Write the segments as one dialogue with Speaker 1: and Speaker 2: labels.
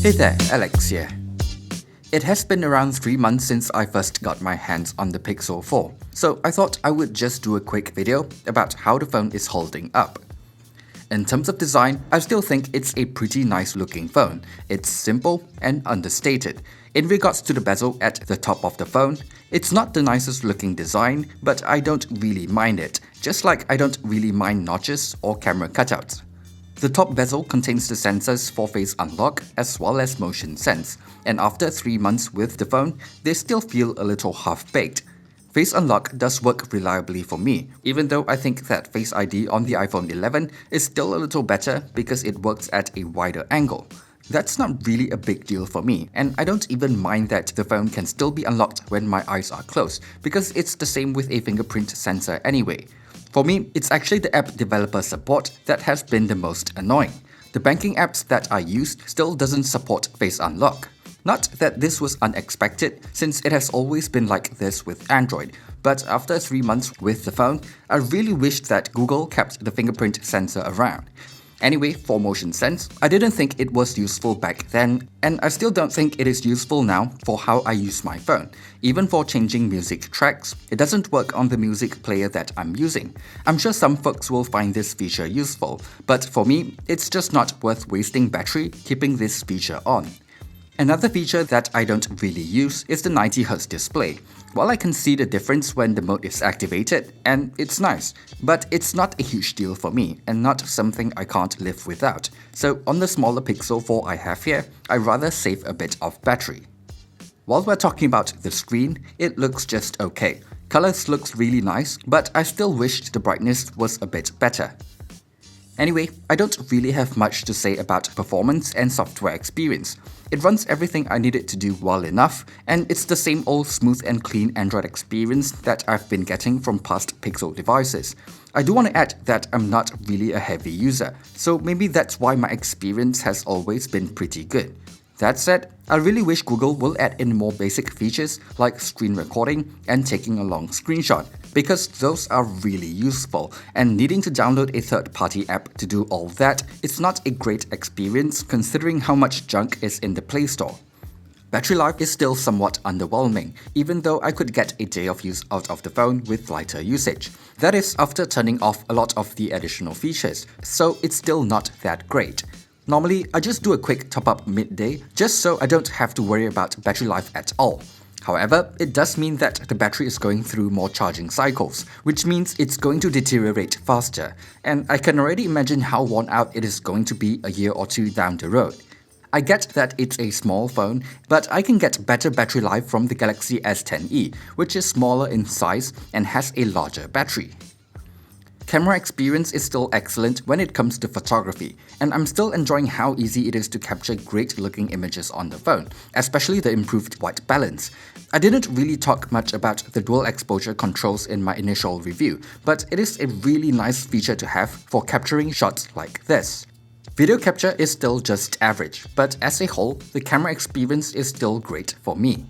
Speaker 1: Hey there, Alex here. It has been around 3 months since I first got my hands on the Pixel 4, so I thought I would just do a quick video about how the phone is holding up. In terms of design, I still think it's a pretty nice looking phone. It's simple and understated. In regards to the bezel at the top of the phone, it's not the nicest looking design, but I don't really mind it, just like I don't really mind notches or camera cutouts. The top bezel contains the sensors for face unlock as well as motion sense, and after 3 months with the phone, they still feel a little half-baked. Face unlock does work reliably for me, even though I think that Face ID on the iPhone 11 is still a little better because it works at a wider angle. That's not really a big deal for me, and I don't even mind that the phone can still be unlocked when my eyes are closed, because it's the same with a fingerprint sensor anyway. For me, it's actually the app developer support that has been the most annoying. The banking apps that I used still doesn't support Face Unlock. Not that this was unexpected, since it has always been like this with Android, but after 3 months with the phone, I really wished that Google kept the fingerprint sensor around. Anyway, for motion sense, I didn't think it was useful back then, and I still don't think it is useful now for how I use my phone. Even for changing music tracks, it doesn't work on the music player that I'm using. I'm sure some folks will find this feature useful, but for me, it's just not worth wasting battery keeping this feature on. Another feature that I don't really use is the 90Hz display. While I can see the difference when the mode is activated, and it's nice, but it's not a huge deal for me and not something I can't live without. So on the smaller Pixel 4 I have here, I rather save a bit of battery. While we're talking about the screen, it looks just okay. Colors looks really nice, but I still wished the brightness was a bit better. Anyway, I don't really have much to say about performance and software experience. It runs everything I need it to do well enough, and it's the same old smooth and clean Android experience that I've been getting from past Pixel devices. I do want to add that I'm not really a heavy user, so maybe that's why my experience has always been pretty good. That said, I really wish Google will add in more basic features like screen recording and taking a long screenshot, because those are really useful, and needing to download a third-party app to do all that is not a great experience considering how much junk is in the Play Store. Battery life is still somewhat underwhelming, even though I could get a day of use out of the phone with lighter usage. That is after turning off a lot of the additional features, so it's still not that great. Normally, I just do a quick top-up midday just so I don't have to worry about battery life at all. However, it does mean that the battery is going through more charging cycles, which means it's going to deteriorate faster, and I can already imagine how worn out it is going to be a year or two down the road. I get that it's a small phone, but I can get better battery life from the Galaxy S10e, which is smaller in size and has a larger battery. Camera experience is still excellent when it comes to photography, and I'm still enjoying how easy it is to capture great looking images on the phone, especially the improved white balance. I didn't really talk much about the dual exposure controls in my initial review, but it is a really nice feature to have for capturing shots like this. Video capture is still just average, but as a whole, the camera experience is still great for me.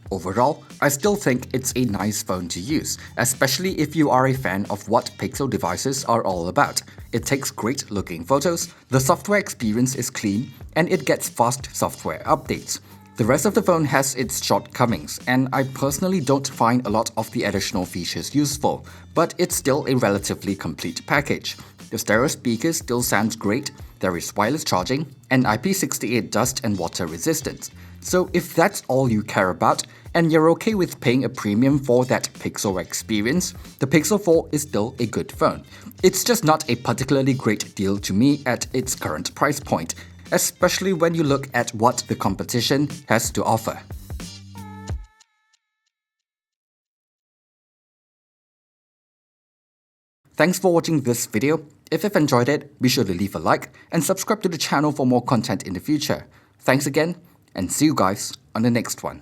Speaker 1: Overall, I still think it's a nice phone to use, especially if you are a fan of what Pixel devices are all about. It takes great looking photos, the software experience is clean, and it gets fast software updates. The rest of the phone has its shortcomings, and I personally don't find a lot of the additional features useful, but it's still a relatively complete package. The stereo speakers still sounds great, there is wireless charging, and IP68 dust and water resistance. So if that's all you care about, and you're okay with paying a premium for that Pixel experience, the Pixel 4 is still a good phone. It's just not a particularly great deal to me at its current price point, especially when you look at what the competition has to offer. Thanks for watching this video. If you've enjoyed it, be sure to leave a like and subscribe to the channel for more content in the future. Thanks again, and see you guys on the next one.